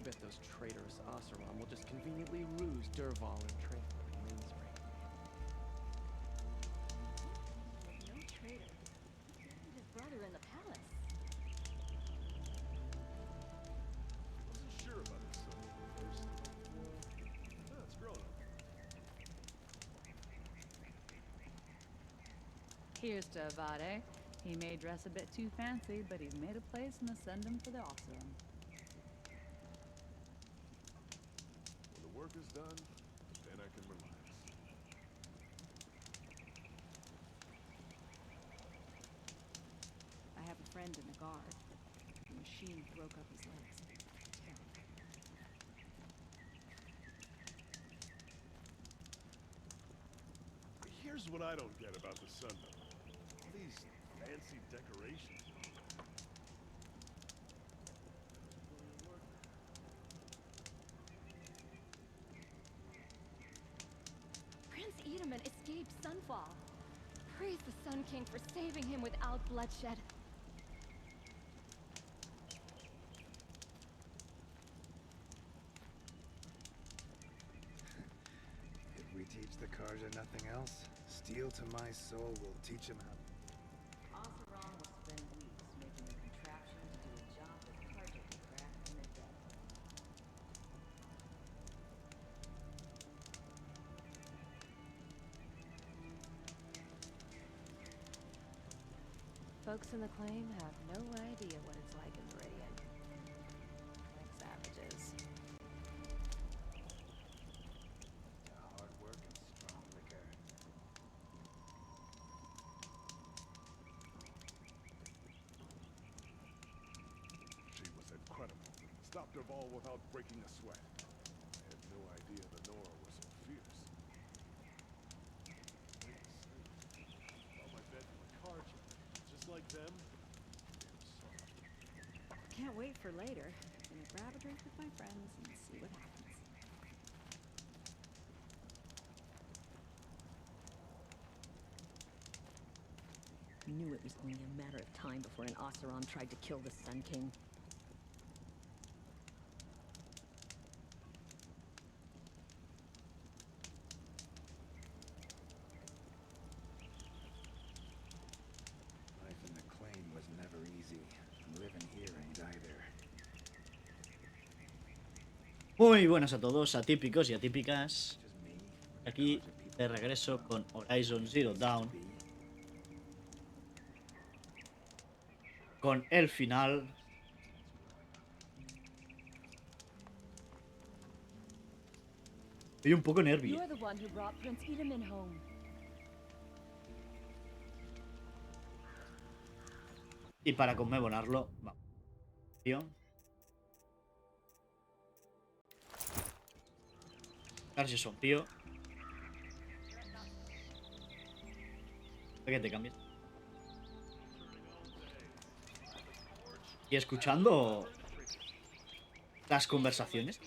bet those traitorous Oseram will just conveniently ruse Dervahl and trade for Lynn's ring. No traitor. His brother in the palace. Wasn't sure about his son at first. It's grown up. Here's to Avade. He may dress a bit too fancy, but he's made a place in the Sundom for the Oseram. When the work is done, then I can relax. I have a friend in the guard. The machine broke up his legs. Terrible. Here's what I don't get about the Sundom. All these fancy decorations. Prince Edaman escaped Sunfall. Praise the Sun King for saving him without bloodshed. If we teach the Karja nothing else, steel to my soul will teach him how. Oseram will spend weeks making a contraption to do a job that Carter can craft from the dead. Folks in the claim have no idea what it's like in Meridian. Like savages. Hard work and strong liquor. She was incredible. Stopped her ball without breaking a sweat. I had no idea the Nora was so fierce. Well, my bed from the Karja. Just like them. Damn soft. Can't wait for later. Gonna grab a drink with my friends and see what happens. Knew it was only a matter of time before an Oseram tried to kill the Sun King. Life in the claim was never easy. Living here ain't either. Muy buenas a todos, atípicos y atípicas. Just me. Aquí de regreso con Horizon Zero Dawn. Con el final. Estoy un poco nervioso. You're the one who brought Prince Edaman home. Y para conmemorarlo, vamos. Darse sombrío. Que te cambies. Y escuchando las conversaciones,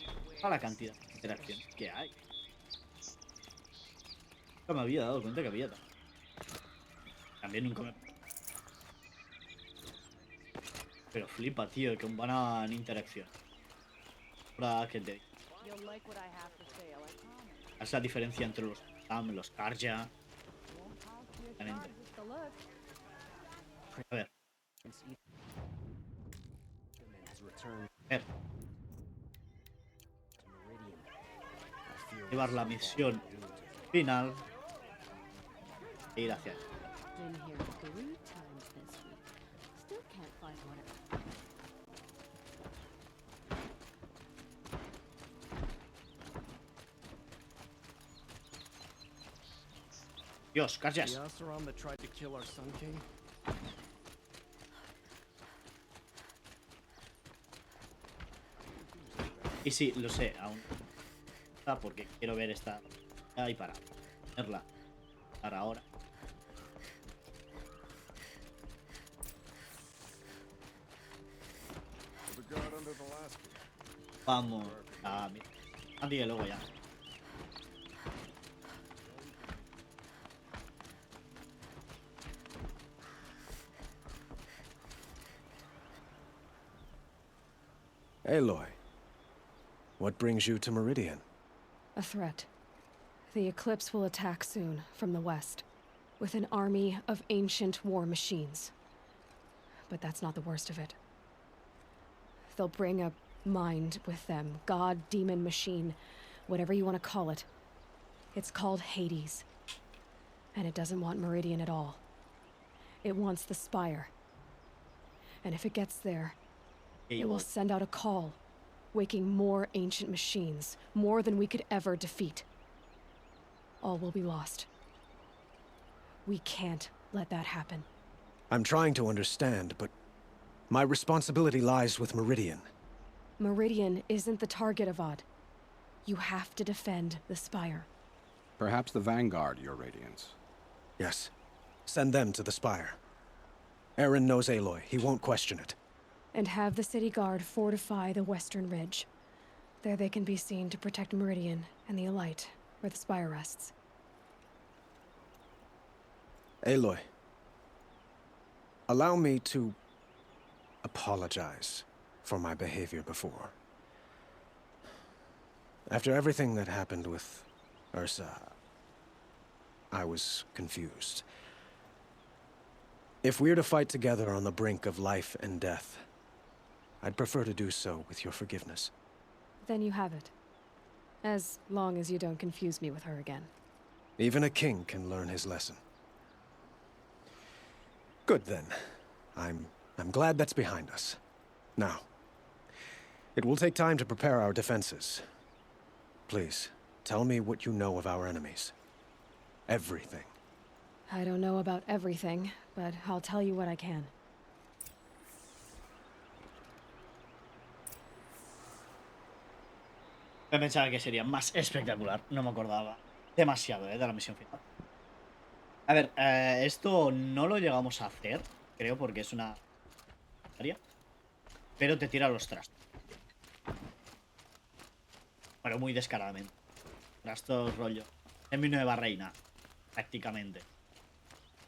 a la cantidad de interacciones que hay. Nunca me había dado cuenta que había. También nunca me... Pero flipa, tío, que van a interacción. Ahora que te... Es la diferencia entre los Tam, los Karja. A ver. A ver. Llevar la misión final e ir hacia allá. Been here 3 times this week. Still can't find one. Dios, Karjas. The Oseram that tried to kill our Sun King? Y sí, lo sé, aún. Porque quiero ver esta. Ahí para verla. Para ahora. Vamos a... Andy, que luego ya. Aloy, What brings you to Meridian? A threat. The Eclipse will attack soon, from the west, with an army of ancient war machines. But that's not the worst of it. They'll bring a mind with them, god, demon, machine, whatever you want to call it. It's called Hades. And it doesn't want Meridian at all. It wants the Spire. And if it gets there, it will send out a call, waking more ancient machines, more than we could ever defeat. All will be lost. We can't let that happen. I'm trying to understand, but my responsibility lies with Meridian. Meridian isn't the target, Avad. You have to defend the Spire. Perhaps the Vanguard, Your Radiance. Yes. Send them to the Spire. Aaron knows Aloy. He won't question it. And have the City Guard fortify the Western Ridge. There they can be seen to protect Meridian and the Elite, where the Spire rests. Aloy. Allow me to apologize for my behavior before. After everything that happened with Ursa, I was confused. If we're to fight together on the brink of life and death, I'd prefer to do so with your forgiveness. Then you have it. As long as you don't confuse me with her again. Even a king can learn his lesson. Good then. I'm glad that's behind us. Now, it will take time to prepare our defenses. Please, tell me what you know of our enemies. Everything. I don't know about everything, but I'll tell you what I can. Yo pensaba que sería más espectacular. No me acordaba demasiado de la misión final. A ver, esto no lo llegamos a hacer, creo, porque es una área. Pero te tira los trastos. Pero muy descaradamente. Trastos rollo. Es mi nueva reina, prácticamente.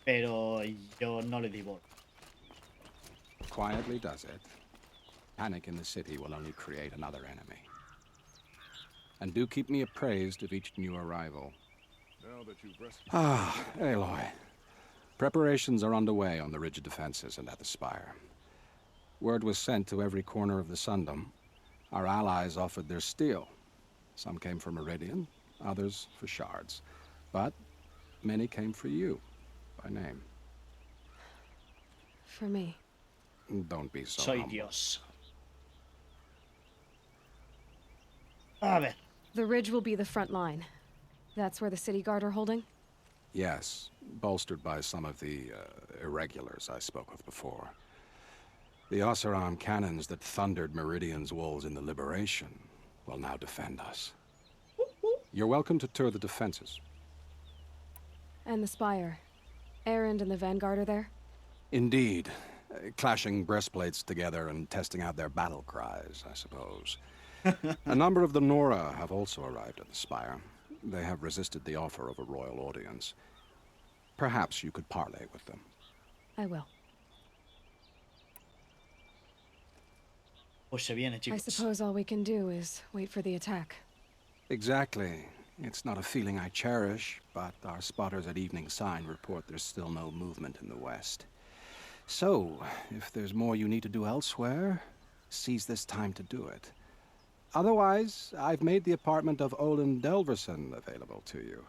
Pero yo no le di bola. Quietly does it. Panic in the city will only create another enemy. And do keep me appraised of each new arrival. Now that you've rescued Aloy. Preparations are underway on the ridge defenses and at the Spire. Word was sent to every corner of the Sundom. Our allies offered their steel. Some came for Meridian, others for shards. But many came for you, by name. For me. Don't be so Soy humble. Dios. A ver. The ridge will be the front line. That's where the City Guard are holding? Yes, bolstered by some of the irregulars I spoke of before. The Oseram cannons that thundered Meridian's walls in the Liberation will now defend us. You're welcome to tour the defenses. And the Spire. Erend and the Vanguard are there? Indeed. Clashing breastplates together and testing out their battle cries, I suppose. A number of the Nora have also arrived at the Spire. They have resisted the offer of a royal audience. Perhaps you could parley with them. I will. Pues se viene, I chicos. suppose all we can do is wait for the attack. Exactly. It's not a feeling I cherish, but our spotters at Evening Sign report there's still no movement in the west. So, if there's more you need to do elsewhere, seize this time to do it. Otherwise, I've made the apartment of Olin Delverson available to you.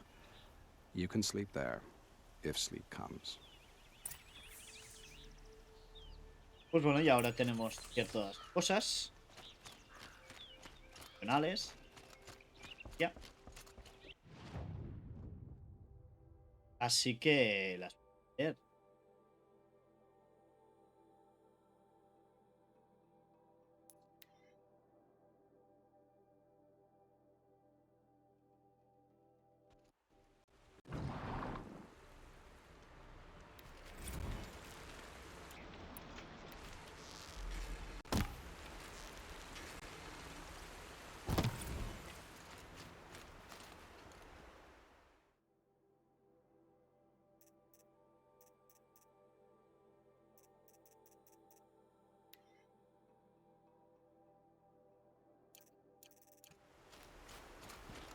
You can sleep there, if sleep comes. Pues bueno, y ahora tenemos ciertas cosas. Penales. Ya. Así que las voy a hacer.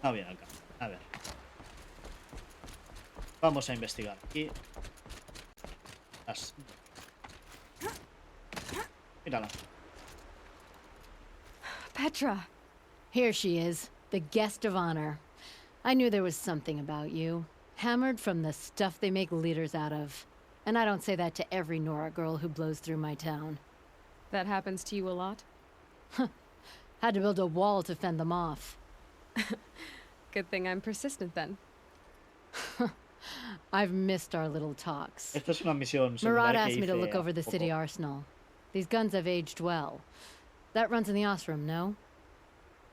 No viene al caso. A ver. Vamos a investigar aquí. Mírala. Petra. Here she is, the guest of honor. I knew there was something about you. Hammered from the stuff they make leaders out of. And I don't say that to every Nora girl who blows through my town. That happens to you a lot? Had to build a wall to fend them off. Good thing I'm persistent then. I've missed our little talks. Esta es una misión Murad secundaria asked que me to hice look over the hace city poco. arsenal. These guns have aged well. That runs in the Osram, no?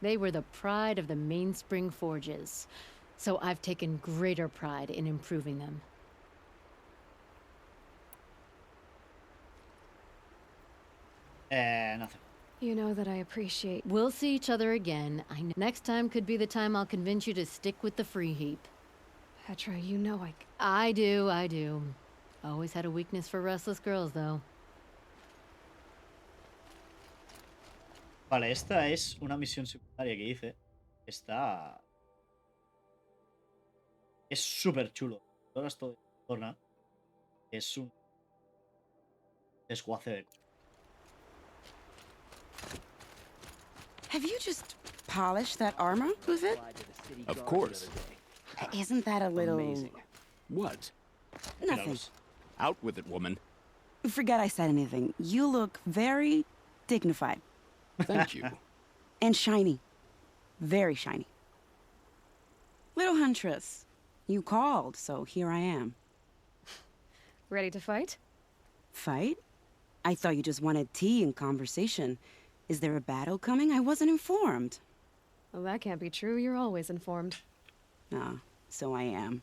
They were the pride of the Mainspring Forges. So I've taken greater pride in improving them. Nothing. You know that I appreciate... We'll see each other again. I know next time could be the time I'll convince you to stick with the free heap. Petra, you know I do. Always had a weakness for restless girls, though. Vale, esta es una misión secundaria que hice. Está... Es súper chulo. Ahora estoy en zona. Es un... desguace de... Have you just polished that armor, Buzit? Of course. Isn't that a little... Amazing. What? Nothing. Out with it, woman. Forget I said anything. You look very dignified. Thank you. And shiny. Very shiny. Little Huntress, you called, so here I am. Ready to fight? Fight? I thought you just wanted tea and conversation. Is there a battle coming? I wasn't informed. Well, that can't be true. You're always informed. Ah, so I am.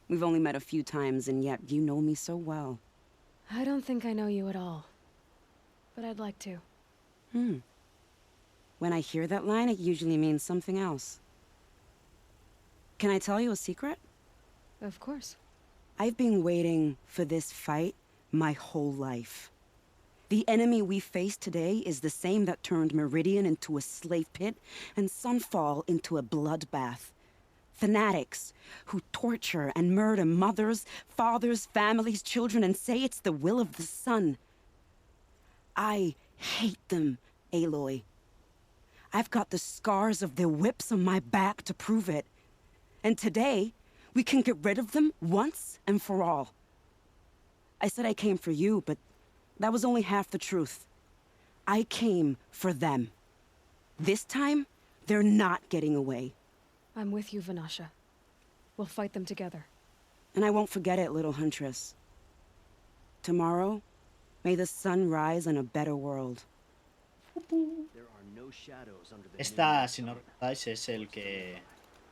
We've only met a few times, and yet you know me so well. I don't think I know you at all. But I'd like to. When I hear that line, it usually means something else. Can I tell you a secret? Of course. I've been waiting for this fight my whole life. The enemy we face today is the same that turned Meridian into a slave pit and Sunfall into a bloodbath. Fanatics who torture and murder mothers, fathers, families, children, and say it's the will of the sun. I hate them, Aloy. I've got the scars of their whips on my back to prove it. And today, we can get rid of them once and for all. I said I came for you, but that was only half the truth. I came for them. This time, they're not getting away. I'm with you, Vanasha. We'll fight them together. And I won't forget it, little Huntress. Tomorrow, may the sun rise in a better world. Esta, si no recordáis, es el que...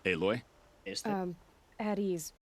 Aloy? Este. At ease.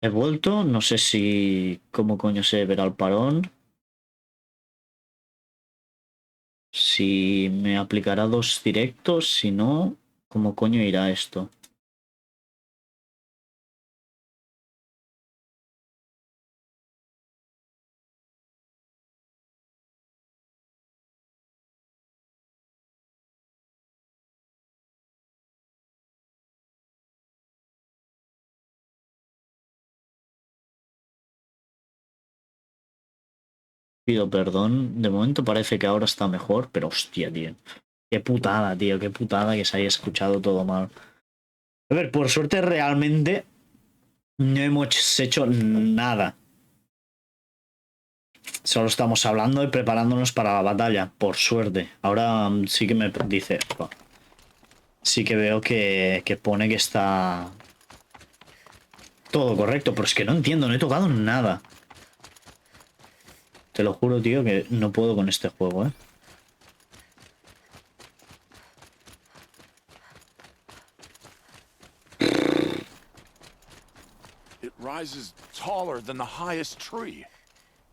He vuelto, no sé si... ¿Cómo coño se verá el parón? Si me aplicará 2 directos, si no, ¿cómo coño irá esto? Pido perdón, de momento parece que ahora está mejor, pero hostia, tío. Qué putada, tío, qué putada que se haya escuchado todo mal. A ver, por suerte realmente no hemos hecho nada. Solo estamos hablando y preparándonos para la batalla, por suerte. Ahora sí que me dice... Sí que veo que pone que está todo correcto, pero es que no entiendo, no he tocado nada. Te lo juro, tío, que no puedo con este juego, ¿eh? rises taller than the highest tree.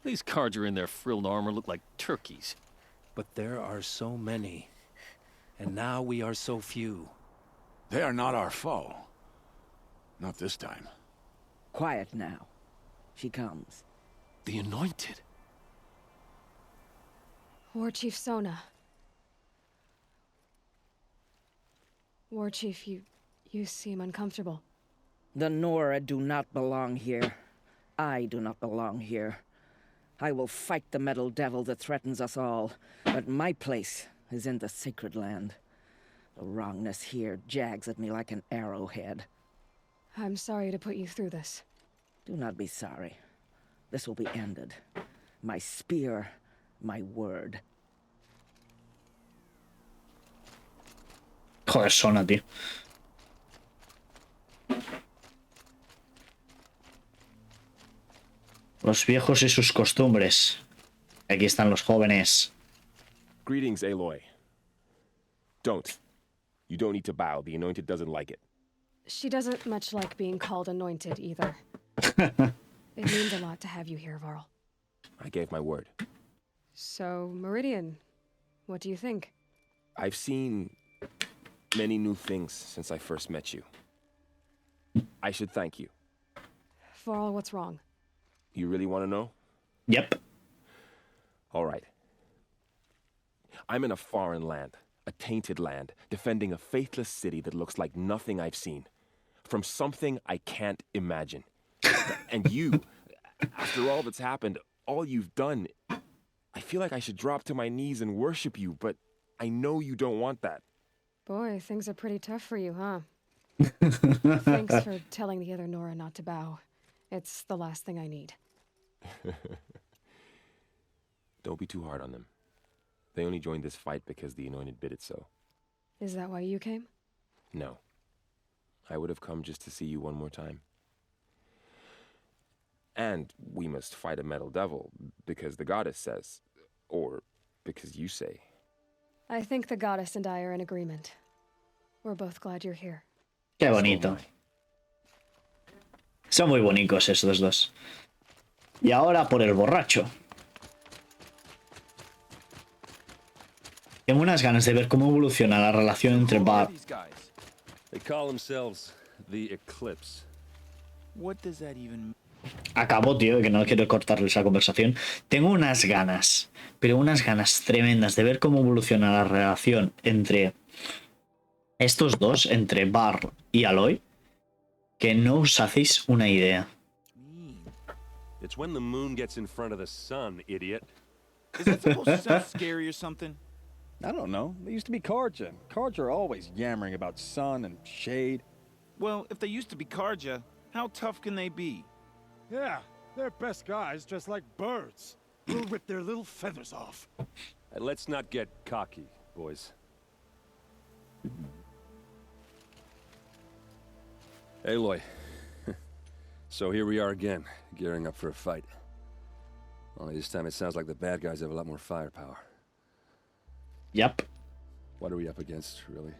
These Carja in their frilled armor look like turkeys. But there are so many. And now we are so few. They are not our foe. Not this time. Quiet now. She comes. The Anointed. War Chief Sona. War Chief, you seem uncomfortable. The Nora do not belong here. I do not belong here. I will fight the metal devil that threatens us all, but my place is in the sacred land. The wrongness here jags at me like an arrowhead. I'm sorry to put you through this. Do not be sorry. This will be ended. My spear, my word. Joder, Sona, tío. Los viejos y sus costumbres. Aquí están los jóvenes. Greetings, Aloy. Don't. You don't need to bow. The Anointed doesn't like it. She doesn't much like being called Anointed, either. It means a lot to have you here, Varl. I gave my word. So, Meridian, what do you think? I've seen many new things since I first met you. I should thank you. Varl, what's wrong? You really want to know? Yep. All right. I'm in a foreign land, a tainted land, defending a faithless city that looks like nothing I've seen. From something I can't imagine. And you, after all that's happened, all you've done, I feel like I should drop to my knees and worship you, but I know you don't want that. Boy, things are pretty tough for you, huh? Thanks for telling the other Nora not to bow. It's the last thing I need. Don't be too hard on them. They only joined this fight because the Anointed bid it so. Is that why you came? No. I would have come just to see you one more time. And we must fight a metal devil, because the goddess says, or because you say. I think the goddess and I are in agreement. We're both glad you're here. Qué bonito. Son muy bonitos esos dos. Y ahora por el borracho. Tengo unas ganas de ver cómo evoluciona la relación entre Bar. They call themselves the Eclipse. What does that even mean? Acabo, tío, que no quiero cortarle esa conversación. Tengo unas ganas, pero unas ganas tremendas de ver cómo evoluciona la relación entre estos dos, entre Bar y Aloy, que no os hacéis una idea. It's when the moon gets in front of the sun, idiot. Is that supposed to sound scary or something? I don't know. They used to be Carja. Carja are always yammering about sun and shade. Well, if they used to be Carja, how tough can they be? Yeah, they're best guys just like birds. We'll rip their little feathers off. And let's not get cocky, boys. Aloy. So here we are again, gearing up for a fight. Only this time it sounds like the bad guys have a lot more firepower. Yep. What are we up against, really?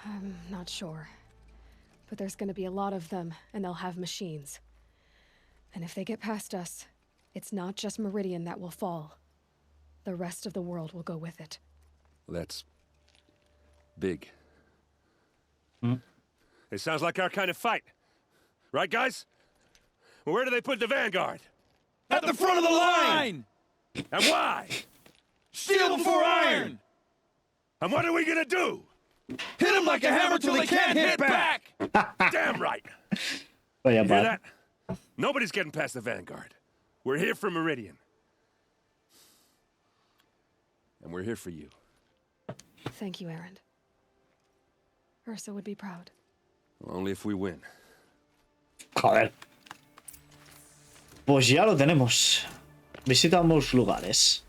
I'm not sure. But there's gonna be a lot of them, and they'll have machines. And if they get past us, it's not just Meridian that will fall. The rest of the world will go with it. That's big. Hmm? It sounds like our kind of fight. Right, guys? Well, where do they put the Vanguard? At the front of the line! And why? Steel before iron! And what are we gonna do? Hit them like a hammer till they can't hit back! Damn right! Vaya You hear par. that? Nobody's getting past the Vanguard. We're here for Meridian. And we're here for you. Thank you, Aaron. Ursa would be proud. Well, only if we win. Joder. Pues ya lo tenemos. Visitamos lugares.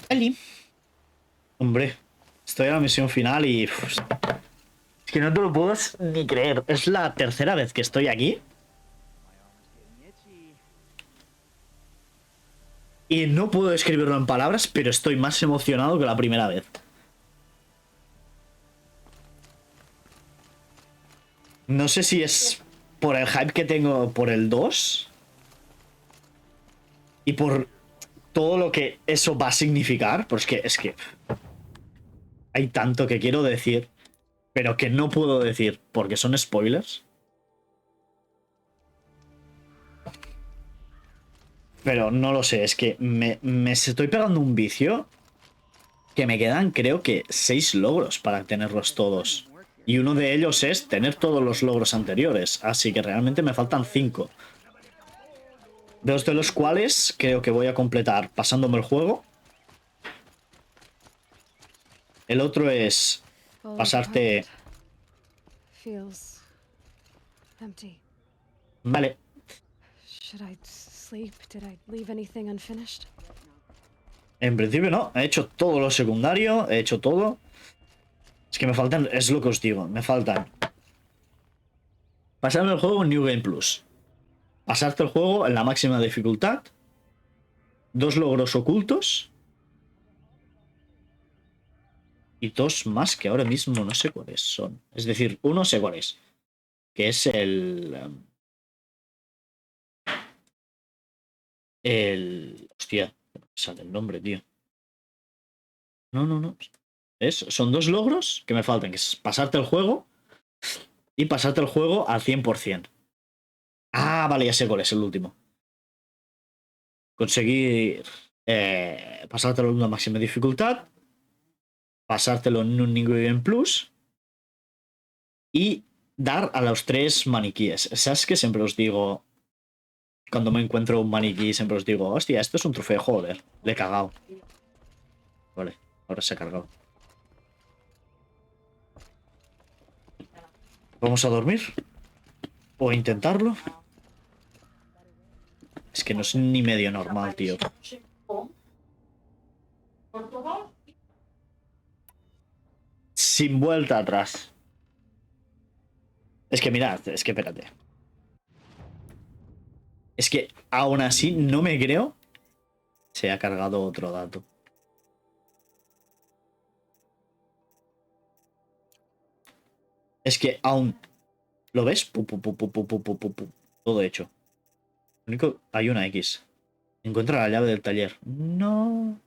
Ali. Hombre, estoy en la misión final y... es que no te lo puedo ni creer. Es la tercera vez que estoy aquí. Y no puedo describirlo en palabras, pero estoy más emocionado que la primera vez. No sé si es por el hype que tengo por el 2 y por todo lo que eso va a significar, pero es que hay tanto que quiero decir, pero que no puedo decir porque son spoilers. Pero no lo sé, es que me estoy pegando un vicio que me quedan, creo que 6 logros para tenerlos todos. Y uno de ellos es tener todos los logros anteriores, así que realmente me faltan 5. 2 de los cuales creo que voy a completar pasándome el juego. El otro es pasarte... Feels empty. Vale. Should I sleep? Did I leave anything unfinished? En principio no, he hecho todo lo secundario, he hecho todo. Es que me faltan, es lo que os digo, me faltan pasarme el juego en New Game Plus, pasarte el juego en la máxima dificultad, 2 logros ocultos y 2 más que ahora mismo no sé cuáles son. Es decir, uno sé cuál es, que es hostia, sale el nombre, tío. No. Son 2 logros que me faltan, que es pasarte el juego y pasarte el juego al 100%. Ah, vale, ya sé cuál es el último. Conseguir pasártelo en una máxima dificultad, pasártelo en un New Game Plus y dar a los 3 maniquíes. ¿Sabes que siempre os digo? Cuando me encuentro un maniquí, siempre os digo, hostia, esto es un trofeo, joder, le he cagado. Vale, ahora se ha cargado. ¿Vamos a dormir? ¿O a intentarlo? Es que no es ni medio normal, tío. Sin vuelta atrás. Es que mirad, es que espérate. Es que aún así no me creo. Se ha cargado otro dato. Es que aún... ¿Lo ves? Todo hecho. Lo único... Hay una X. Encuentra la llave del taller. No.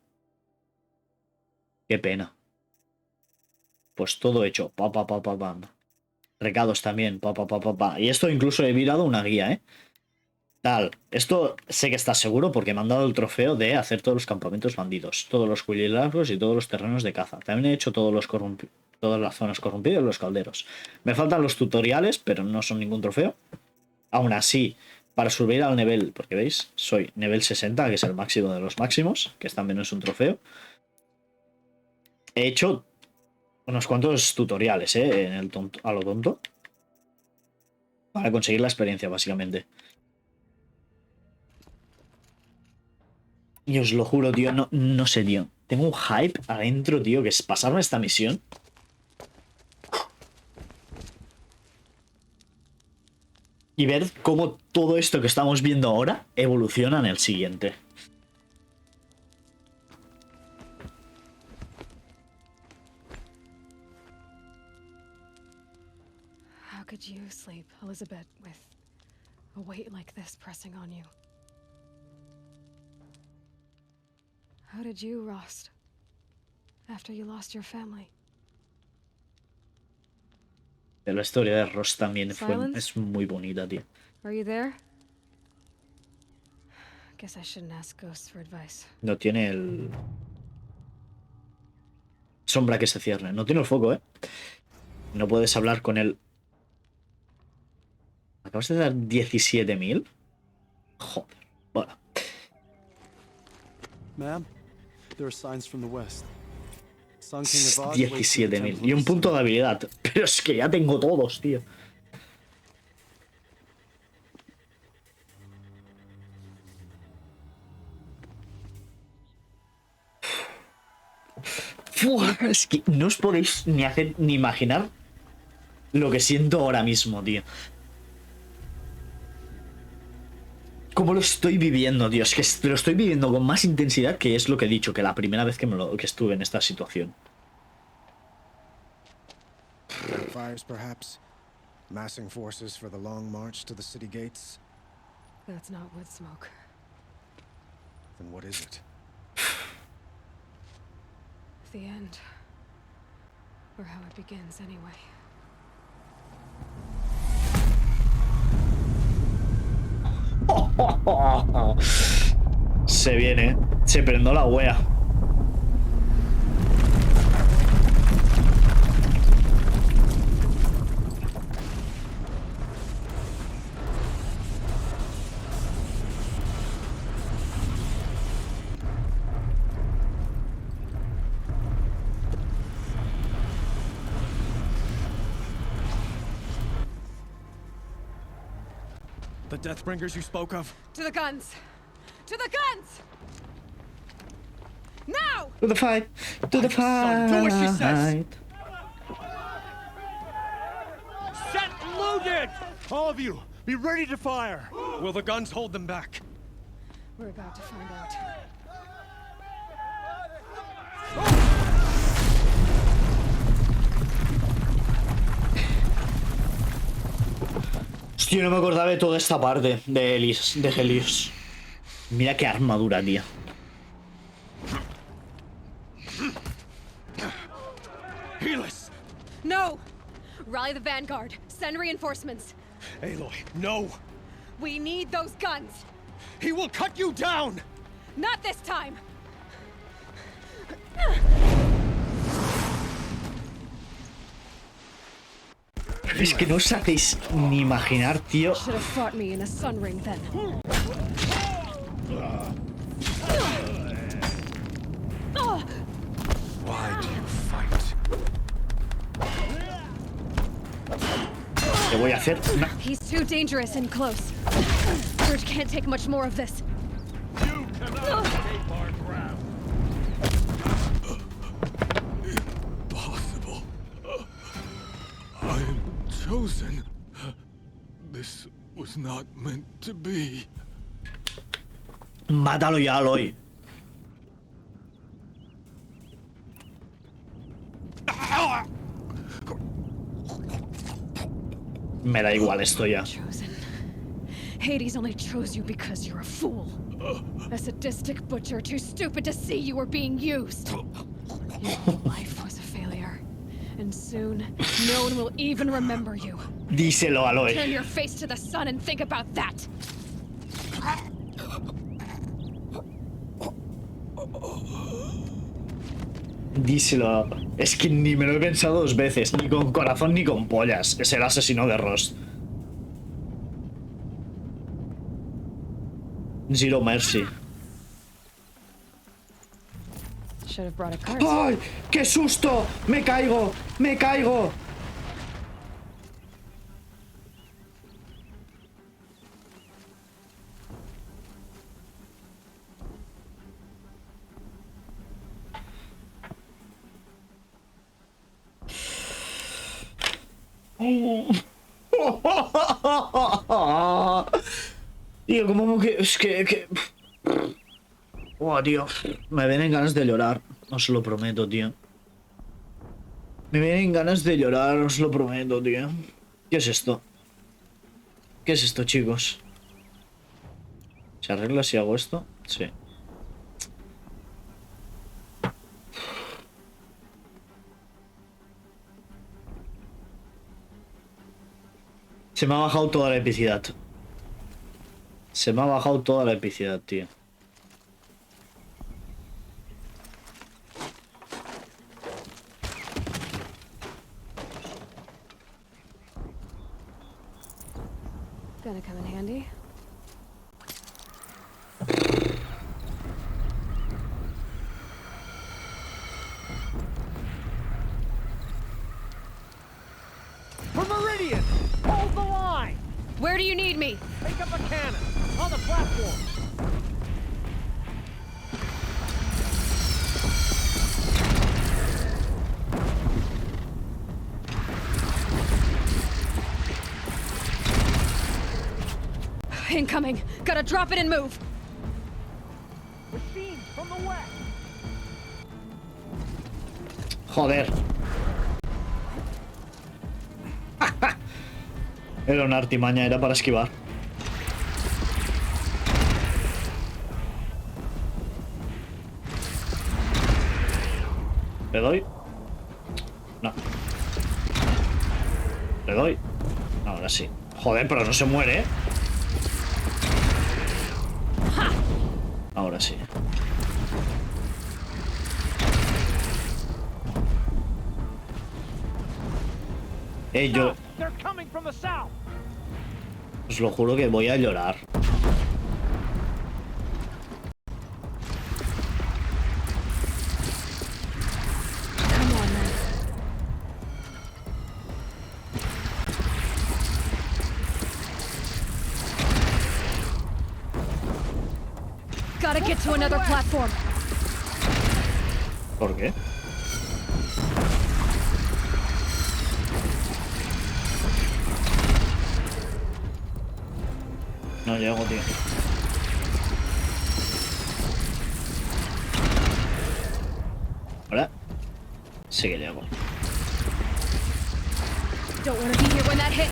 Qué pena. Pues todo hecho. Recados también. Y esto incluso he mirado una guía, ¿eh? Tal. Esto sé que está seguro porque me han dado el trofeo de hacer todos los campamentos bandidos, todos los cuililagos y todos los terrenos de caza. También he hecho todas las zonas corrompidas y los calderos. Me faltan los tutoriales, pero no son ningún trofeo. Aún así, para subir al nivel, porque veis, soy nivel 60, que es el máximo de los máximos, que también es un trofeo. He hecho unos cuantos tutoriales, en el a lo tonto. Para conseguir la experiencia, básicamente. Y os lo juro, tío, no sé, tío. Tengo un hype adentro, tío, que es pasarme esta misión. Y ver cómo todo esto que estamos viendo ahora evoluciona en el siguiente. How could you sleep, Elizabeth, with a weight like this pressing on you? How did you, Rost, after you lost your family? La historia de Ross también es muy bonita, tío. Are you there? Guess I shouldn't ask ghosts for advice. No tiene el... Sombra que se cierne. No tiene el foco, ¿eh? No puedes hablar con él. ¿Acabas de dar 17.000? Joder. Bueno. Ma'am, there are signs from the west. 17.000. Y un punto de habilidad. Pero es que ya tengo todos, tío. Es que no os podéis ni hacer ni imaginar lo que siento ahora mismo, tío. Cómo lo estoy viviendo, tío. Es que lo estoy viviendo con más intensidad que es lo que he dicho, que la primera vez que estuve en esta situación. Fires, perhaps. Massing forces for the long march to the city gates? That's not wood smoke. Then what is it? The end. Or how it begins, anyway. Se viene, se prendó la wea. The Deathbringers you spoke of? To the guns! To the guns! Now! To the fight! To the fight! Do what she says! Set loaded! All of you, be ready to fire! Will the guns hold them back? We're about to find out. Hostia, no me acordaba de toda esta parte de Helios. Mira qué armadura, tío. Helis! No! Rally the vanguard. Send reinforcements. Aloy, no! We need those guns! He will cut you down! Not this time! Es que no os hacéis ni imaginar, tío. Should have fought me in a sun ring then. Why do you fight? ¿Qué voy a hacer? No. He's too dangerous and close. Surge can't take much more of this. You cannot escape our ground. Impossible. I am chosen. This was not meant to be. Mátalo ya, Aloy. Me da igual esto ya. Chosen. Hades only chose you because you're a fool. A sadistic butcher too stupid to see you were being used. Your whole life was a failure. And soon, no one will even remember you. Díselo, Aloy. Turn your face to the sun and think about that. Díselo. Es que ni me lo he pensado dos veces. Ni con corazón ni con pollas. Es el asesino de Rost. Zero mercy. Should have brought a cart. ¡Ay! ¡Qué susto! ¡Me caigo! ¡Me caigo! Tío, ¿cómo que...? Es que... Oh, tío. Me vienen ganas de llorar. Os lo prometo, tío. Me vienen ganas de llorar, os lo prometo, tío. ¿Qué es esto? ¿Qué es esto, chicos? ¿Se arregla si hago esto? Sí. Se me ha bajado toda la epicidad. Se me ha bajado toda la epicidad, tío. Gonna come in handy. For Meridian! Hold the line! Where do you need me? Take up a cannon! On the platform! Incoming! Gotta drop it and move! Machines from the west! Joder. Era una artimaña, era para esquivar. ¿Le doy? No. ¿Le doy? No, ahora sí. Joder, pero no se muere, ¿eh? Ahora sí. Yo... Os lo juro que voy a llorar. Gotta get to another platform. ¿Por qué? No llego, tío. Ahora sí que llego. Don't want to be here when that hits.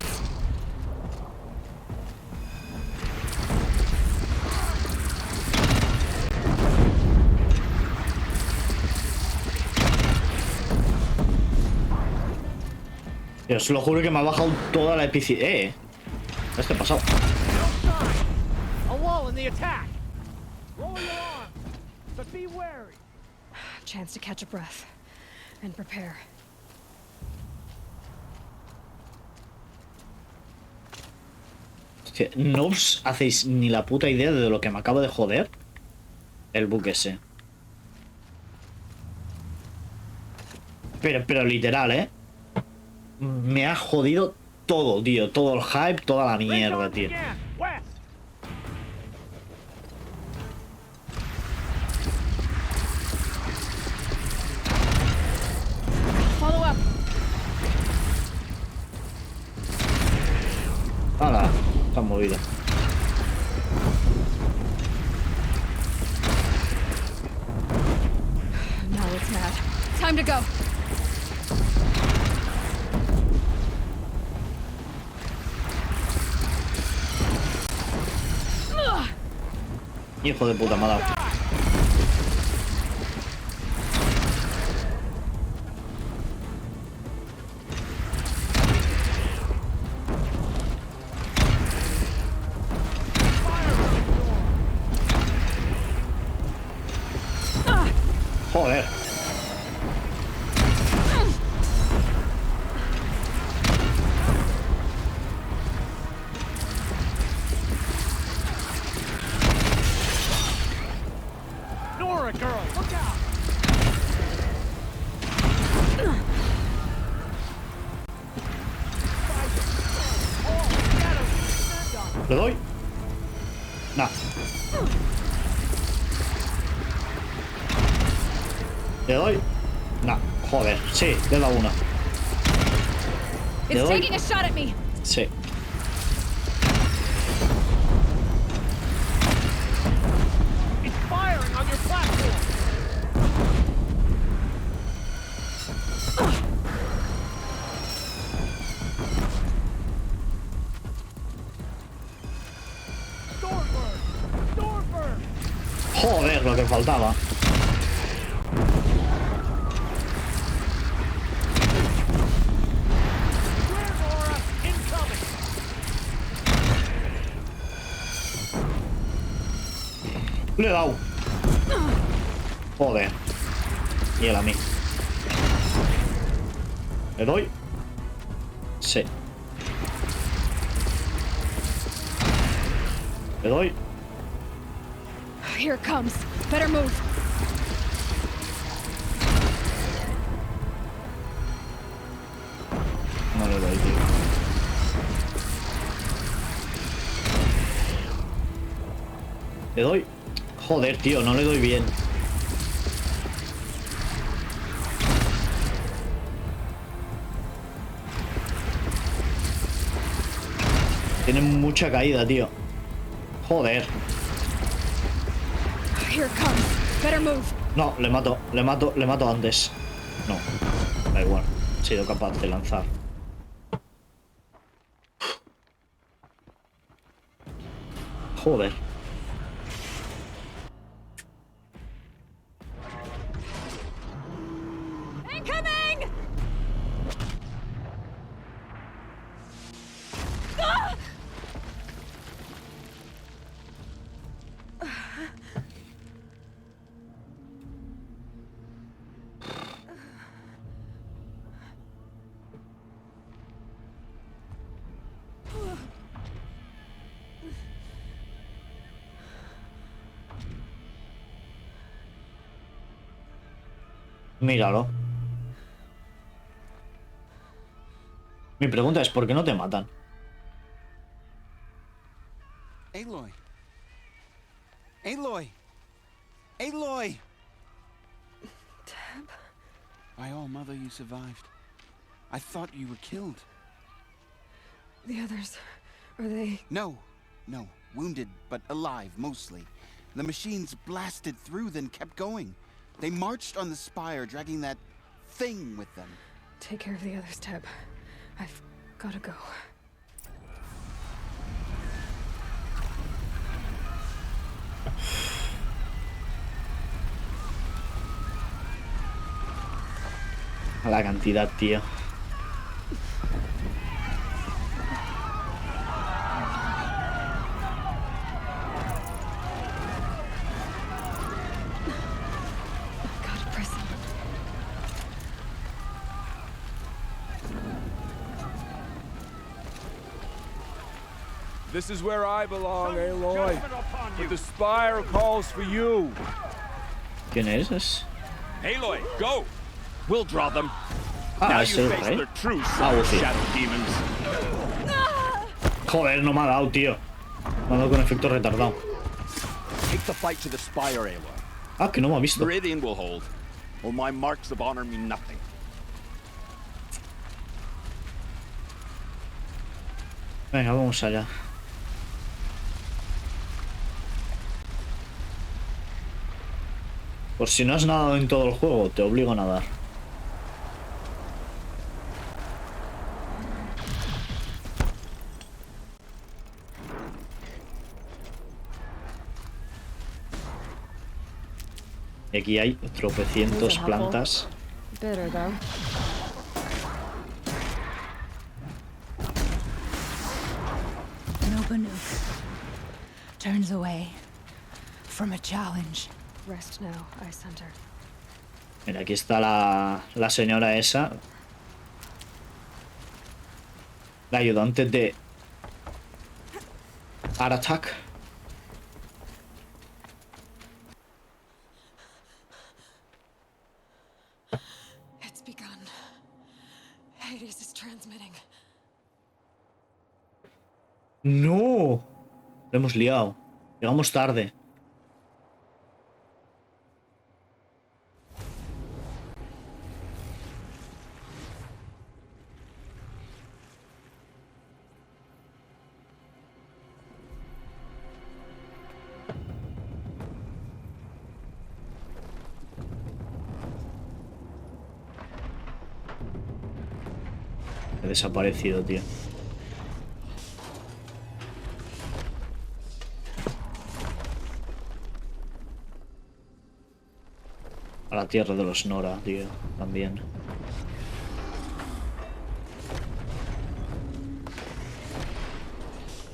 Os lo juro que me ha bajado toda la epicidad. ¿Qué ha pasado? Chance to catch a breath and prepare. Hostia, no os hacéis ni la puta idea de lo que me acabo de joder el buque ese. Pero literal, ¿eh? Me ha jodido todo, tío. Todo el hype, toda la mierda, tío. Follow up. ¡Hala! Está movido. Now it's mad. Time to go. Hijo de puta, me ha dado. Joder. ¿Le doy? No. ¿Le doy? No. Joder. Sí, le he dado una. ¿Le It's doy? taking a shot at me. Sí. Joder, lo que faltaba. Le he dado. Joder. Y él a mí. ¿Le doy? Sí. ¿Le doy? Here it comes. Better move. No le doy, tío. ¿Le doy? Joder, tío, no le doy bien. Tiene mucha caída, tío. Joder. Here it comes. Better move. No, le mato antes. No, da igual. He sido capaz de lanzar. Joder. Incoming! Ah! Míralo. Mi pregunta es, ¿por qué no te matan? Aloy. Aloy. Aloy. Deb? By all mother, you survived. I thought you were killed. The others, are they... No. Wounded, but alive, mostly. The machines blasted through, then kept going. They marched on the spire, dragging that thing with them. Take care of the others, Deb. I've gotta go. A la cantidad, tío. This is where I belong, Aloy. But the spire calls for you. ¿Quién es? Aloy, go! We'll draw them. Ah, Now es you el face rey. their true Ah, self, sí. shadow demons. Joder, no me ha dado, tío. Me ha dado con efecto retardado. Take the fight to the spire, Aloy. Ah, que no me ha visto. Meridian will hold. Well, my marks of honor mean nothing. Venga, vamos allá. Por si no has nadado en todo el juego, te obligo a nadar. Y aquí hay tropecientos plantas. Bitter, though. No Banuk turns away from a challenge. Rest now, Ice Hunter. Mira, aquí está la señora esa. La ayudante de Aratak. It's begun. Hades is transmitting. ¡No! Lo hemos liado. Llegamos tarde. He desaparecido, tío. A la tierra de los Nora, tío, también.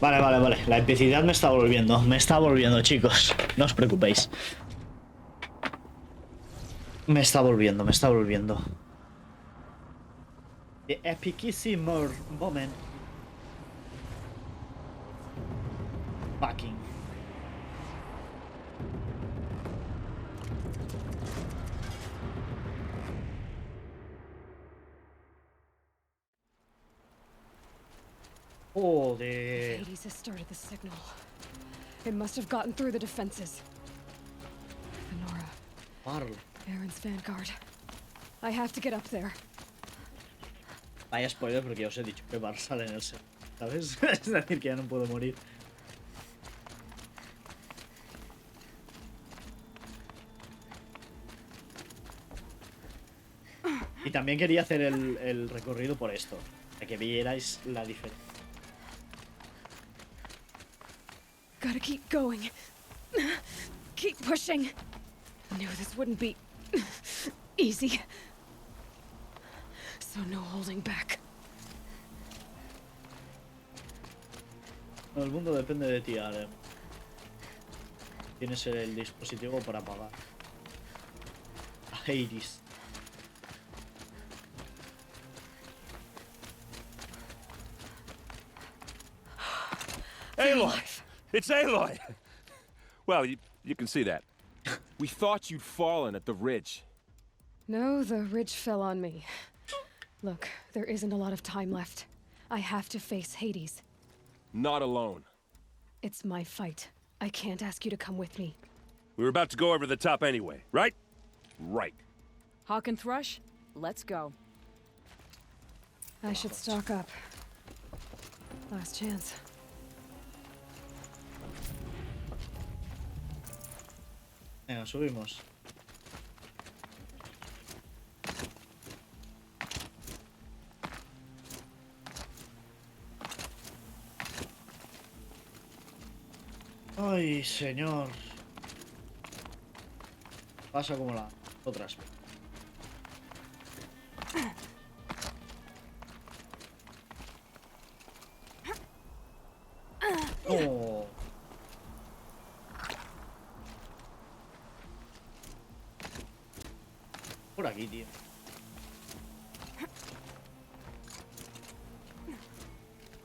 Vale. La epicidad me está volviendo. Me está volviendo, chicos. No os preocupéis. Me está volviendo. The epicissimo moment. Fucking. Joder. Hades has started the signal. It must have gotten through the defenses. Venora. Parlo. Aaron's vanguard. I have to get up there. Vaya spoiler porque ya os he dicho que Bar sale en el set, ¿sabes? Es decir, que ya no puedo morir. Y también quería hacer el recorrido por esto, para que vierais la diferencia. Gotta keep going. Keep pushing. Knew this wouldn't be easy. So no holding back. El mundo depende de ti, Ale. Tienes el dispositivo para apagar. A Hades. Aloy! It's Aloy! Well, you can see that. We thought you'd fallen at the ridge. No, the ridge fell on me. Look, there isn't a lot of time left. I have to face Hades. Not alone. It's my fight. I can't ask you to come with me. We were about to go over the top anyway, right? Right. Hawk and Thrush, let's go. I should stock up. Last chance. Venga, subimos. Ay, señor. Pasa como las otras. Oh. Por aquí, tío.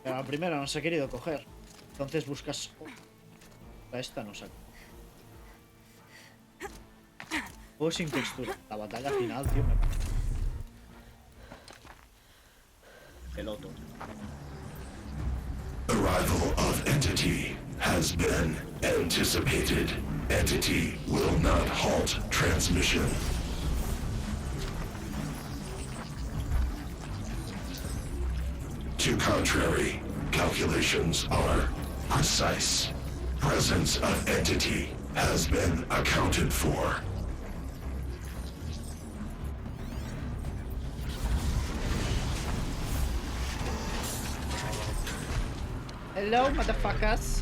Pero la primera no se ha querido coger. Entonces buscas... Esta no saca. Juego sin textura. La batalla final, tío. Peloto. Arrival of Entity has been anticipated. Entity will not halt transmission. To contrary, calculations are precise. Presence of Entity has been accounted for. Hello, motherfuckers.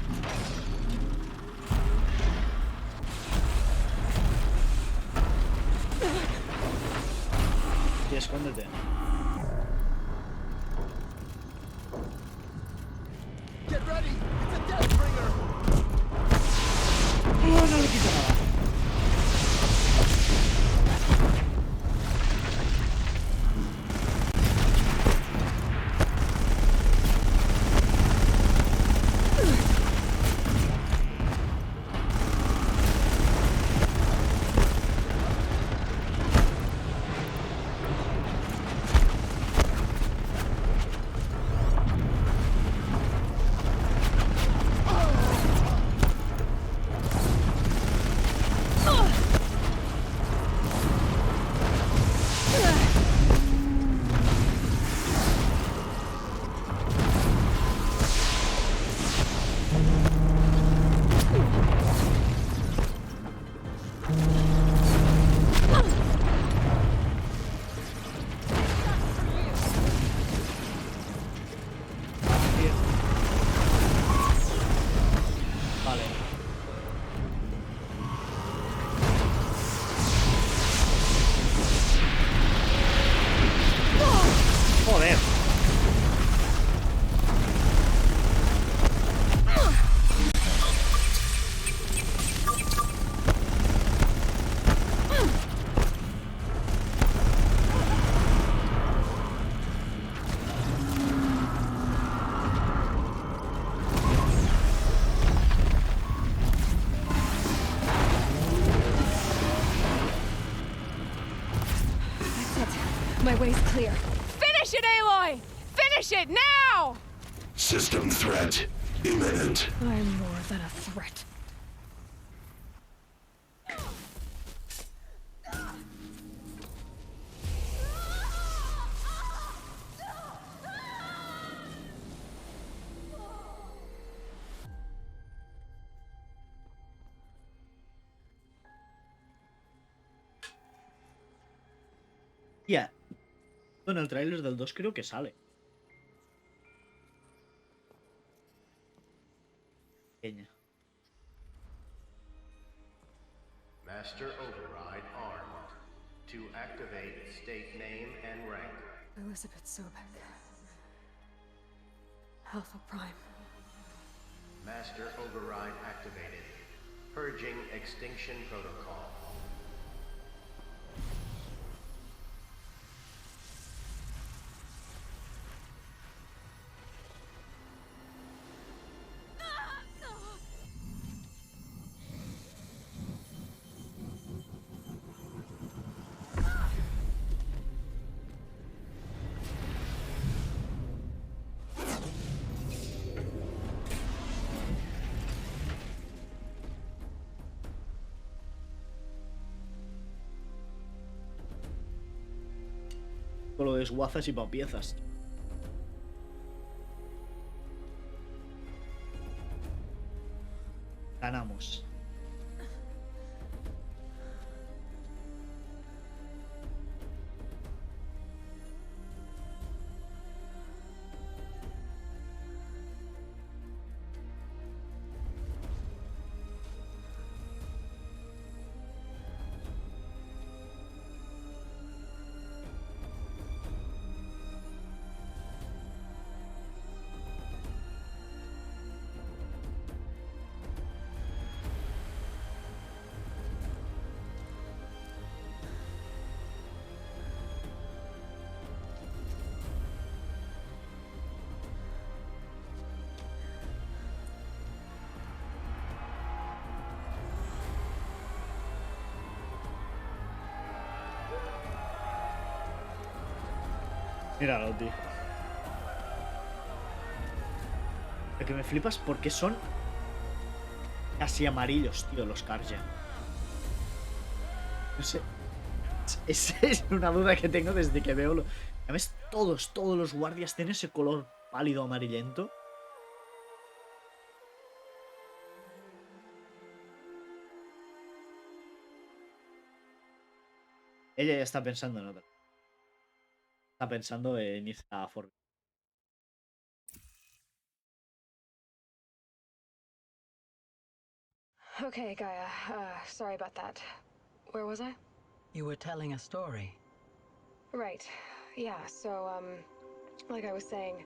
Y escóndete. Get ready! It's a Deathbringer! No, no le quito nada. My way's clear. Finish it, Aloy! Finish it now! System threat imminent. I'm more than a threat. Ya. En el tráiler del 2 creo que sale. Pequeña. Master Override armed. To activate, state name and rank. Elizabeth Sobek. Alpha Prime. Master Override activated. Purging extinction protocol. Con lo desguazas y pa' piezas. Ganamos. Míralo, tío. Lo que me flipas porque son casi amarillos, tío, los Karja. No sé. Es una duda que tengo desde que veo. ¿Sabes? Todos los guardias tienen ese color pálido amarillento. Ella ya está pensando en otra. Está pensando en irse a Fort. Okay, Gaia. Sorry about that. Where was I? You were telling a story. Right. Yeah, so, like I was saying,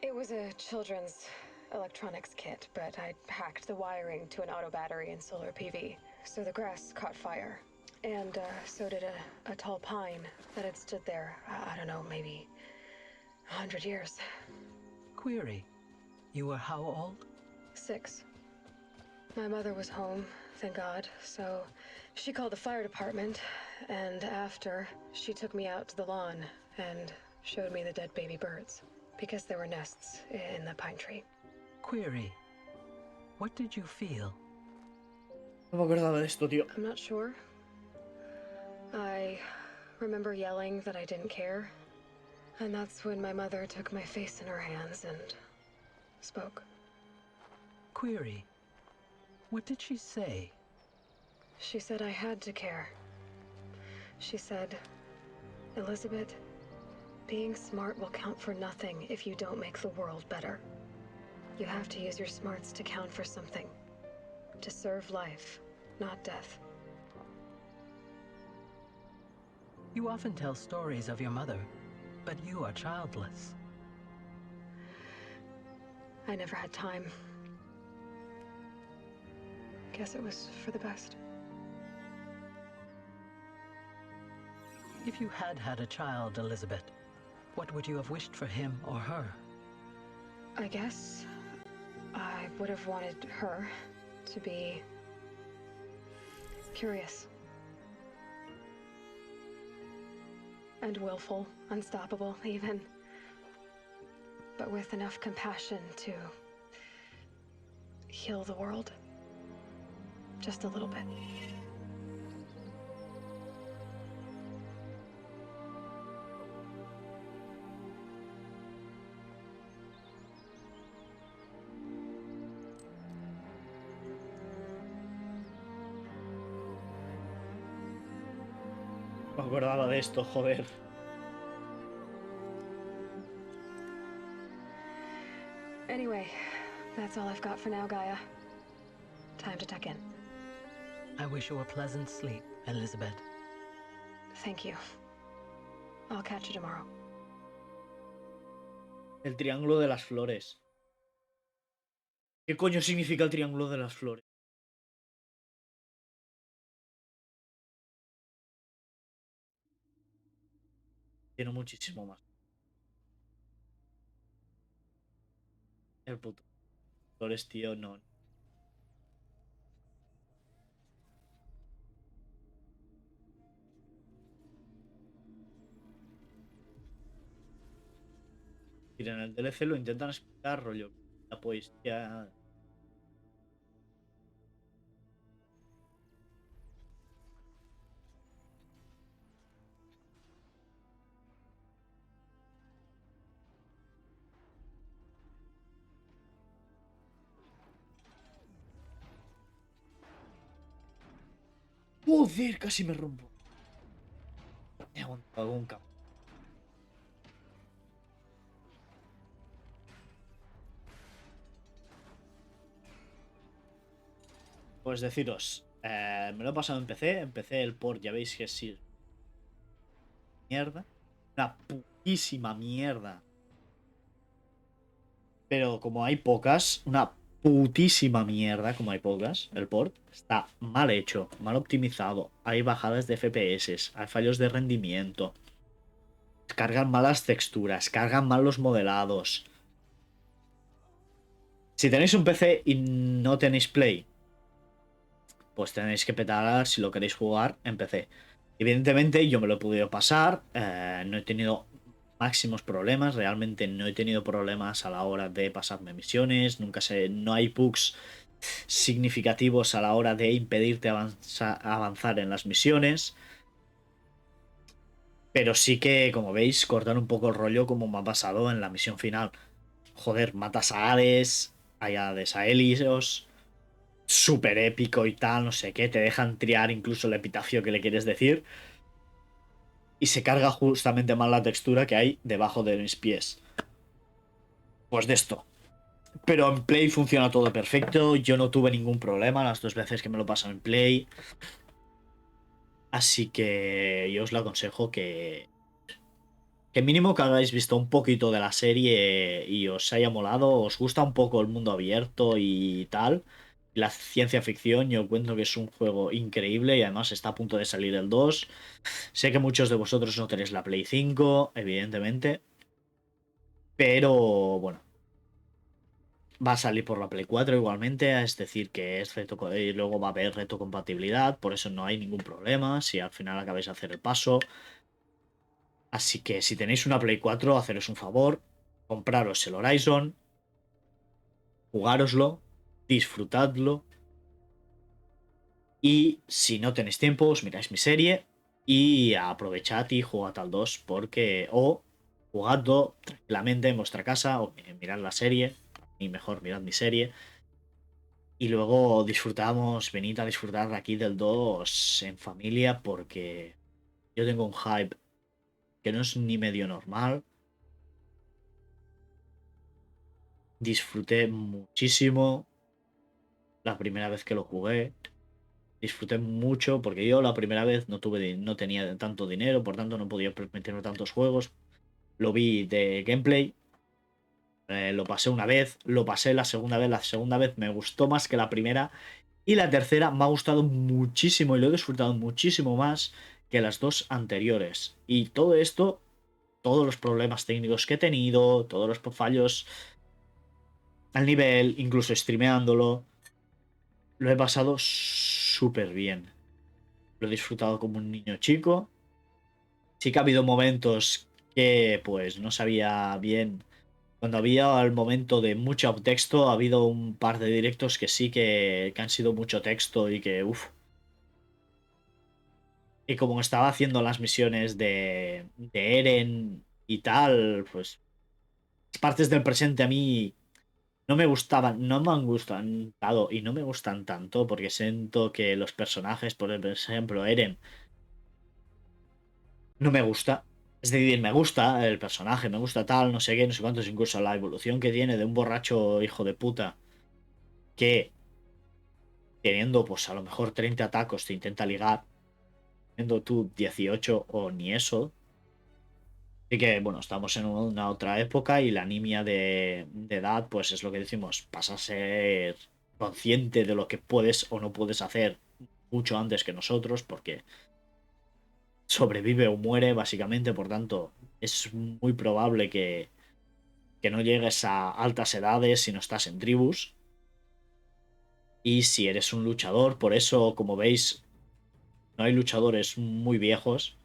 it was a children's electronics kit, but I'd hacked the wiring to an auto battery and solar PV. So the grass caught fire. And, so did a tall pine that had stood there, I don't know, maybe 100 years. Query. You were how old? 6. My mother was home, thank God, so she called the fire department, and after, she took me out to the lawn and showed me the dead baby birds, because there were nests in the pine tree. Query. What did you feel? No me acordaba de esto, tío. I'm not sure. I remember yelling that I didn't care, and that's when my mother took my face in her hands and spoke. Query. What did she say? She said I had to care. She said, Elizabeth, being smart will count for nothing if you don't make the world better. You have to use your smarts to count for something. To serve life, not death. You often tell stories of your mother, but you are childless. I never had time. Guess it was for the best. If you had had a child, Elizabeth, what would you have wished for him or her? I guess I would have wanted her to be curious. And willful, unstoppable, even. But with enough compassion to heal the world. Just a little bit. No me acordaba de esto, joder. Anyway, that's all I've got for now, Gaia. Time to tuck in. I wish you a pleasant sleep, Elizabeth. Thank you. I'll catch you tomorrow. El triángulo de las flores. ¿Qué coño significa el triángulo de las flores? Tiene muchísimo más. El puto. Flores, tío, no. Mira, en el DLC lo intentan explicar, rollo. La poesía. Joder, casi me rompo. He aguantado un campo. Pues deciros, me lo he pasado en PC. Empecé el port, ya veis que sí. Mierda. Una putísima mierda. Pero como hay pocas, una putísima mierda, como hay pocas, el port está mal hecho, mal optimizado. Hay bajadas de FPS, hay fallos de rendimiento. Cargan mal las texturas, cargan mal los modelados. Si tenéis un PC y no tenéis Play, pues tenéis que petar si lo queréis jugar en PC. Evidentemente yo me lo he podido pasar, no he tenido máximos problemas, realmente no he tenido problemas a la hora de pasarme misiones, no hay bugs significativos a la hora de impedirte avanzar en las misiones. Pero sí que, como veis, cortan un poco el rollo como me ha pasado en la misión final. Joder, matas a Hades, a Elíseos, súper épico y tal, no sé qué, te dejan triar incluso el epitafio que le quieres decir. Y se carga justamente mal la textura que hay debajo de mis pies. Pues de esto. Pero en Play funciona todo perfecto, yo no tuve ningún problema las 2 veces que me lo paso en Play. Así que yo os lo aconsejo que mínimo que hagáis visto un poquito de la serie y os haya molado, os gusta un poco el mundo abierto y tal. La ciencia ficción, yo cuento que es un juego increíble y además está a punto de salir el 2. Sé que muchos de vosotros no tenéis la Play 5, evidentemente. Pero bueno, va a salir por la Play 4 igualmente, es decir, que es y luego va a haber retrocompatibilidad, por eso no hay ningún problema si al final acabáis de hacer el paso. Así que si tenéis una Play 4, haceros un favor, compraros el Horizon, jugároslo, disfrutadlo y si no tenéis tiempo, os miráis mi serie y aprovechad y jugad al 2 porque o jugadlo tranquilamente en vuestra casa o mirad la serie y mejor mirad mi serie y luego disfrutamos, venid a disfrutar aquí del 2 en familia porque yo tengo un hype que no es ni medio normal. Disfruté muchísimo la primera vez que lo jugué. Disfruté mucho porque yo la primera vez no tenía tanto dinero, por tanto no podía permitirme tantos juegos. Lo vi de gameplay, lo pasé una vez, lo pasé la segunda vez me gustó más que la primera y la tercera me ha gustado muchísimo y lo he disfrutado muchísimo más que las 2 anteriores. Y todo esto, todos los problemas técnicos que he tenido, todos los fallos al nivel, incluso streameándolo, lo he pasado súper bien. Lo he disfrutado como un niño chico. Sí que ha habido momentos que pues no sabía bien. Cuando había el momento de mucho texto, ha habido un par de directos que sí que han sido mucho texto y que uff. Y como estaba haciendo las misiones de Eren y tal, pues partes del presente a mí no me gustaban, no me han gustado y no me gustan tanto porque siento que los personajes, por ejemplo, Eren, no me gusta. Es decir, me gusta el personaje, me gusta tal, no sé qué, no sé cuántos, incluso la evolución que tiene de un borracho hijo de puta que teniendo pues a lo mejor 30 tacos te intenta ligar, teniendo tú 18 o ni eso. Así que, bueno, estamos en una otra época y la nimia de edad, pues es lo que decimos, pasa a ser consciente de lo que puedes o no puedes hacer mucho antes que nosotros, porque sobrevive o muere, básicamente, por tanto, es muy probable que no llegues a altas edades si no estás en tribus. Y si eres un luchador, por eso, como veis, no hay luchadores muy viejos.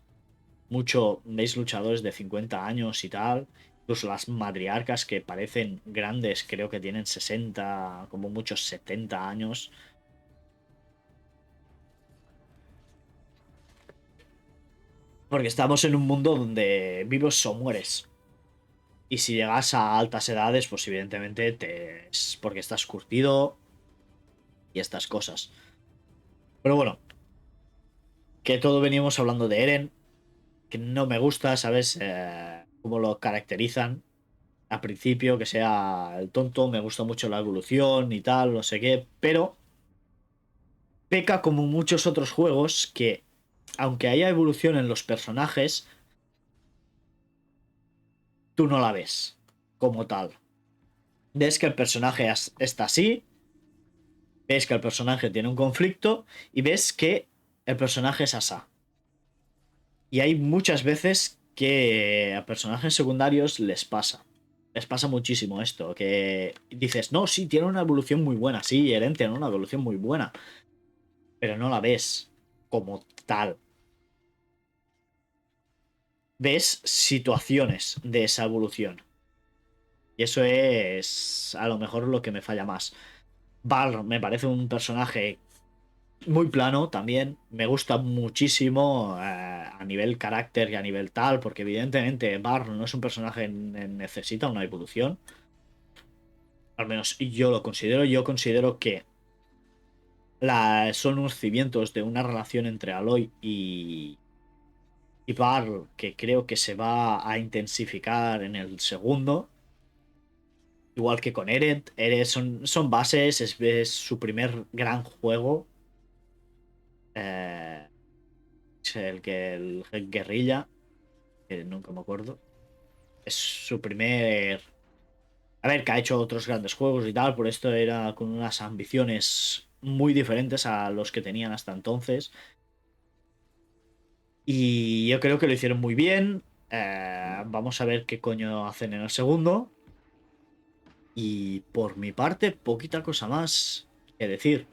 Veis luchadores de 50 años y tal. Incluso las matriarcas que parecen grandes, creo que tienen 60, como muchos 70 años. Porque estamos en un mundo donde vivos o mueres. Y si llegas a altas edades, pues evidentemente es porque estás curtido y estas cosas. Pero bueno, que todo veníamos hablando de Eren, que no me gusta, ¿sabes? Cómo lo caracterizan al principio, que sea el tonto, me gusta mucho la evolución y tal, no sé qué, pero peca como muchos otros juegos que, aunque haya evolución en los personajes, tú no la ves como tal. Ves que el personaje está así, ves que el personaje tiene un conflicto y ves que el personaje es asá. Y hay muchas veces que a personajes secundarios les pasa. Les pasa muchísimo esto, que dices, no, sí, tiene una evolución muy buena, sí, Eren tiene una evolución muy buena, pero no la ves como tal. Ves situaciones de esa evolución. Y eso es a lo mejor lo que me falla más. Val me parece un personaje muy plano también. Me gusta muchísimo a nivel carácter y a nivel tal, porque evidentemente Bar no es un personaje que necesita una evolución. Al menos yo lo considero. Yo considero que son unos cimientos de una relación entre Aloy y Bar que creo que se va a intensificar en el segundo. Igual que con Eren. Eren son bases, es su primer gran juego. Es el guerrilla, que nunca me acuerdo. Es su primer... A ver, que ha hecho otros grandes juegos y tal, por esto era con unas ambiciones muy diferentes a los que tenían hasta entonces. Y yo creo que lo hicieron muy bien. Vamos a ver qué coño hacen en el segundo. Y por mi parte, poquita cosa más que decir.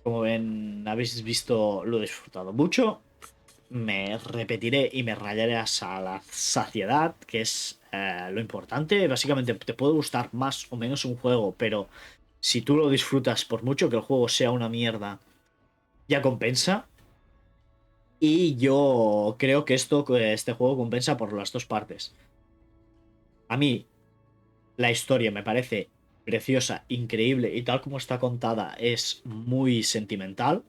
Como ven, habéis visto, lo he disfrutado mucho. Me repetiré y me rayaré hasta la saciedad, que es lo importante. Básicamente, te puede gustar más o menos un juego, pero si tú lo disfrutas, por mucho que el juego sea una mierda, ya compensa. Y yo creo que este juego compensa por las dos partes. A mí, la historia me parece preciosa, increíble y tal como está contada, es muy sentimental.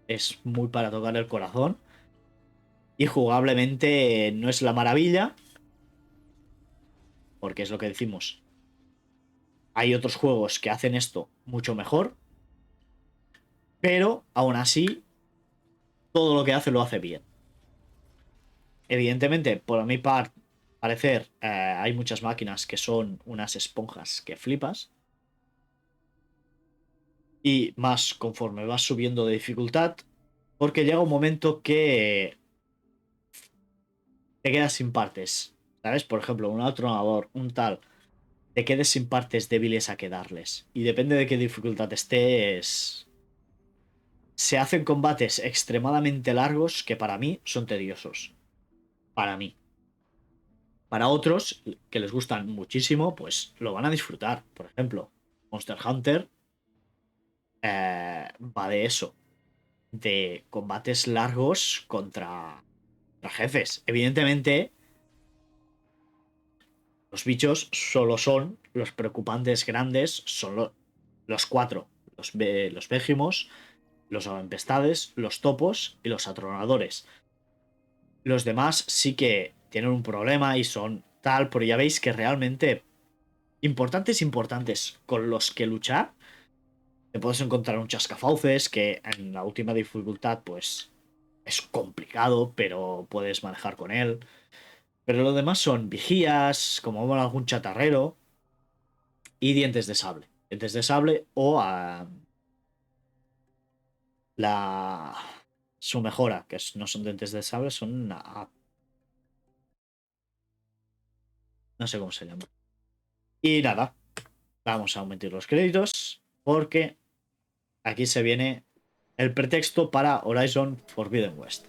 Es muy para tocar el corazón. Y jugablemente no es la maravilla, porque es lo que decimos. Hay otros juegos que hacen esto mucho mejor, pero aún así, todo lo que hace lo hace bien. Evidentemente, por mi parecer, hay muchas máquinas que son unas esponjas que flipas. Y más conforme vas subiendo de dificultad, porque llega un momento que te quedas sin partes. ¿Sabes? Por ejemplo, un atronador, un tal, te quedes sin partes débiles a quedarles. Y depende de qué dificultad estés. Se hacen combates extremadamente largos que para mí son tediosos. Para mí. Para otros, que les gustan muchísimo, pues lo van a disfrutar. Por ejemplo, Monster Hunter va de eso. De combates largos contra jefes. Evidentemente, los bichos solo son los preocupantes grandes, son los cuatro. Los Vegimos, los Avempestades, los Topos y los Atronadores. Los demás sí que tienen un problema y son tal, pero ya veis que realmente importantes con los que luchar Te puedes encontrar un chascafauces que en la última dificultad, pues, es complicado, pero puedes manejar con él. Pero lo demás son vigías, como algún chatarrero y dientes de sable. Dientes de sable o la su mejora, que no son dientes de sable, son no sé cómo se llama. Y nada, vamos a aumentar los créditos porque aquí se viene el pretexto para Horizon Forbidden West.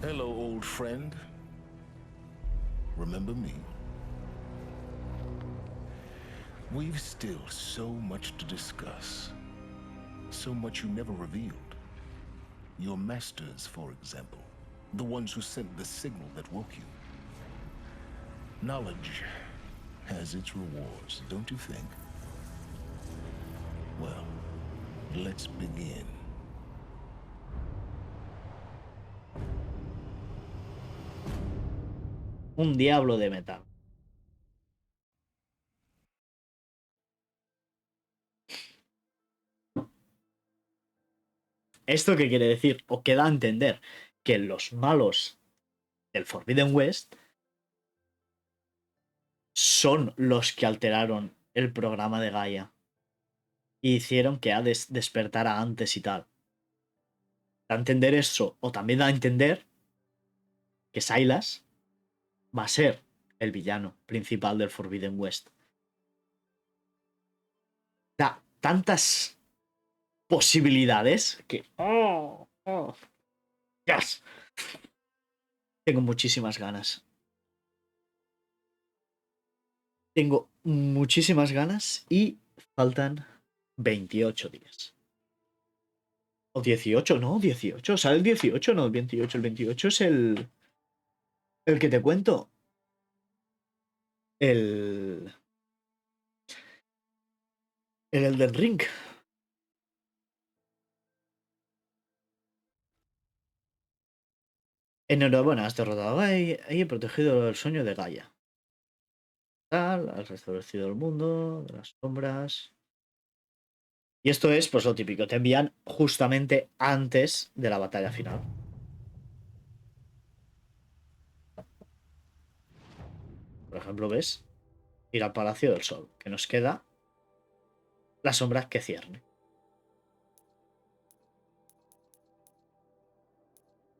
Hello, old friend. Remember me? We've still so much to discuss. So much you never revealed. Your masters, for example. The ones who sent the signal that woke you. Knowledge has its rewards, don't you think? Well, let's begin. Un diablo de metal. ¿Esto qué quiere decir? O que da a entender que los malos del Forbidden West son los que alteraron el programa de Gaia y hicieron que Hades despertara antes y tal. Da a entender eso, o también da a entender que Silas va a ser el villano principal del Forbidden West. Da tantas posibilidades que... ¡Oh! ¡Oh! ¡Yes! Tengo muchísimas ganas. Tengo muchísimas ganas y faltan 28 días. O 18, no, 18. Sale el 18, no el 28. El 28 es el que te cuento. El Elden Ring. Enhorabuena, has derrotado a Gaia y he protegido el sueño de Gaia. Tal, has restablecido el mundo de las sombras. Y esto es, pues lo típico, te envían justamente antes de la batalla final. Por ejemplo, ¿ves? Ir al Palacio del Sol, que nos queda la sombra que cierne.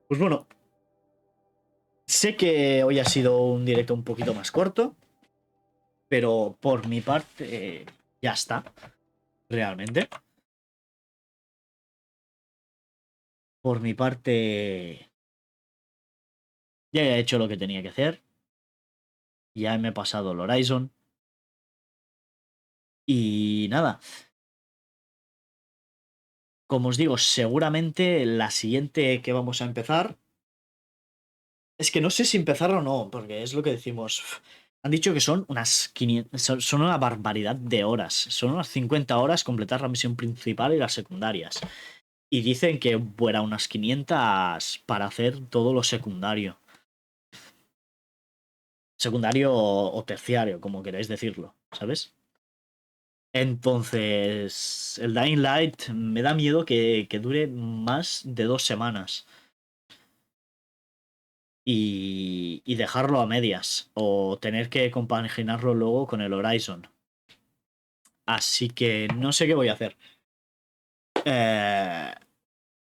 Pues bueno, sé que hoy ha sido un directo un poquito más corto, pero por mi parte ya está, realmente. Por mi parte ya he hecho lo que tenía que hacer. Ya me he pasado el Horizon. Y nada. Como os digo, seguramente la siguiente que vamos a empezar... Es que no sé si empezar o no, porque es lo que decimos. Han dicho que son unas 500... Son una barbaridad de horas. Son unas 50 horas completar la misión principal y las secundarias. Y dicen que fuera unas 500 para hacer todo lo secundario. Secundario o terciario, como queráis decirlo, ¿sabes? Entonces, el Dying Light me da miedo que dure más de 2 semanas. Y dejarlo a medias. O tener que compaginarlo luego con el Horizon. Así que no sé qué voy a hacer.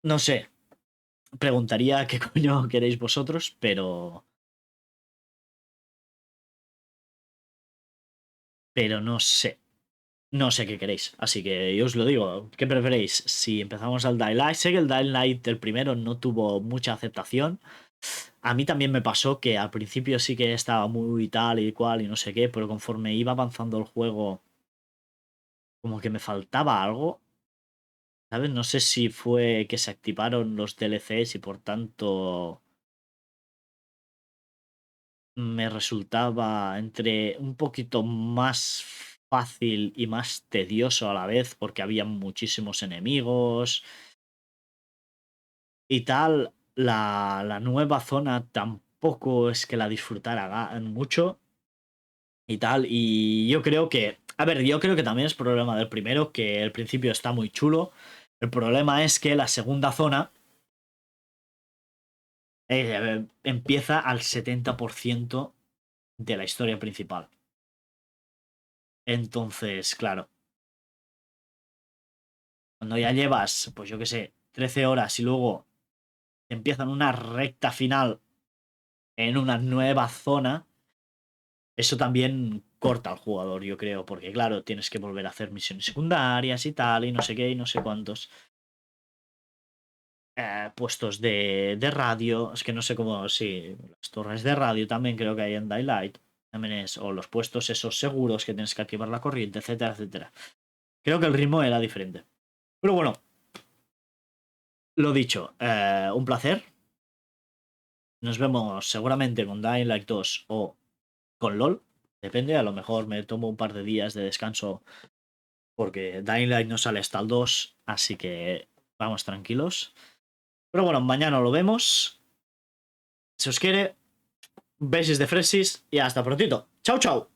No sé. Preguntaría qué coño queréis vosotros, pero... Pero no sé. No sé qué queréis. Así que yo os lo digo. ¿Qué preferéis? Si empezamos al Dying Light. Sé que el Dying Light, el primero, no tuvo mucha aceptación. A mí también me pasó que al principio sí que estaba muy tal y cual y no sé qué, pero conforme iba avanzando el juego como que me faltaba algo, ¿sabes? No sé si fue que se activaron los DLCs y por tanto me resultaba entre un poquito más fácil y más tedioso a la vez porque había muchísimos enemigos y tal. La nueva zona tampoco es que la disfrutara mucho y tal. Y yo creo que, a ver, yo creo que también es problema del primero, que el principio está muy chulo. El problema es que la segunda zona empieza al 70% de la historia principal. Entonces, claro, cuando ya llevas, pues yo qué sé, 13 horas y luego empiezan una recta final en una nueva zona, eso también corta al jugador, yo creo, porque claro, tienes que volver a hacer misiones secundarias y tal, y no sé qué, y no sé cuántos. Puestos de radio, es que no sé cómo, sí, las torres de radio también creo que hay en Daylight, también es, o los puestos esos seguros que tienes que activar la corriente, etcétera, etcétera. Creo que el ritmo era diferente. Pero bueno, lo dicho, un placer. Nos vemos seguramente con Dying Light 2 o con LOL. Depende, a lo mejor me tomo un par de días de descanso porque Dying Light no sale hasta el 2, así que vamos tranquilos. Pero bueno, mañana lo vemos. Si os quiere, besis de fresis y hasta prontito. Chao, chao.